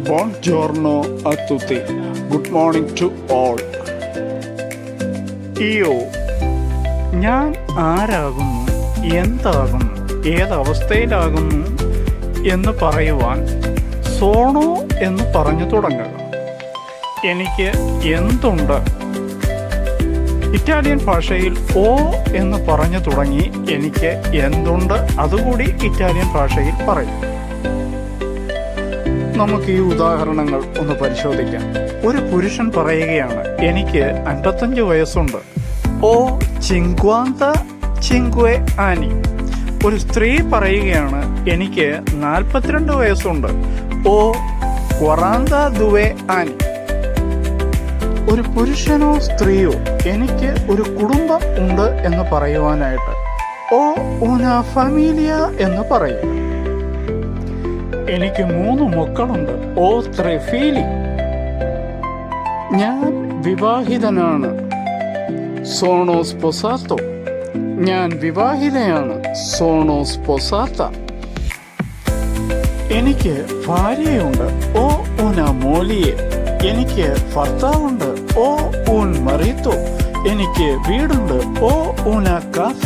Buongiorno a tutti. Good morning to all. ഇയോ ഞാൻ ആരാകുന്നു, എന്താകുന്നു, ഏതവസ്ഥയിലാകുന്നു എന്ന് പറയുവാൻ സോണോ എന്ന് പറഞ്ഞു തുടങ്ങുക. എനിക്ക് എന്തുണ്ട്. ഇറ്റാലിയൻ ഭാഷയിൽ ഓ എന്ന് പറഞ്ഞു തുടങ്ങി എനിക്ക് എന്തുണ്ട് അതുകൂടി ഇറ്റാലിയൻ ഭാഷയിൽ പറയും. നമുക്ക് ഈ ഉദാഹരണങ്ങൾ ഒന്ന് പരിശോധിക്കാം. ഒരു പുരുഷൻ പറയുകയാണ്, എനിക്ക് 55 വയസ്സുണ്ട്. ഓ ചിങ്ക്വാന്ത ചിങ്ക്വെ ആനി. ഒരു സ്ത്രീ പറയുകയാണ്, എനിക്ക് 42 വയസ്സുണ്ട്. ഓ ക്വറാന്ത ദുവെ ആനി. ഒരു പുരുഷനോ സ്ത്രീയോ എനിക്ക് ഒരു കുടുംബം ഉണ്ട് എന്ന് പറയുവാനായിട്ട് ഓ ഉന ഫാമിലിയ എന്ന് പറയും. എനിക്ക് 3 മക്കളുണ്ട്. ഓ ത്രെ ഫീലി. ഞാൻ വിവാഹിതനാണ്. സോണോ സ്പൊസാത്തോ. ഞാൻ വിവാഹിതയാണ്. സോണോ സ്പൊസാത്ത. എനിക്ക് ഭാര്യയുണ്ട്. ഓ ഉന മോലിയെ. എനിക്ക് ഭർത്താവുണ്ട്. ഓ ഉൻ മറീത്തോ. എനിക്ക് വീടുണ്ട്. ഓ ഉന കാസ.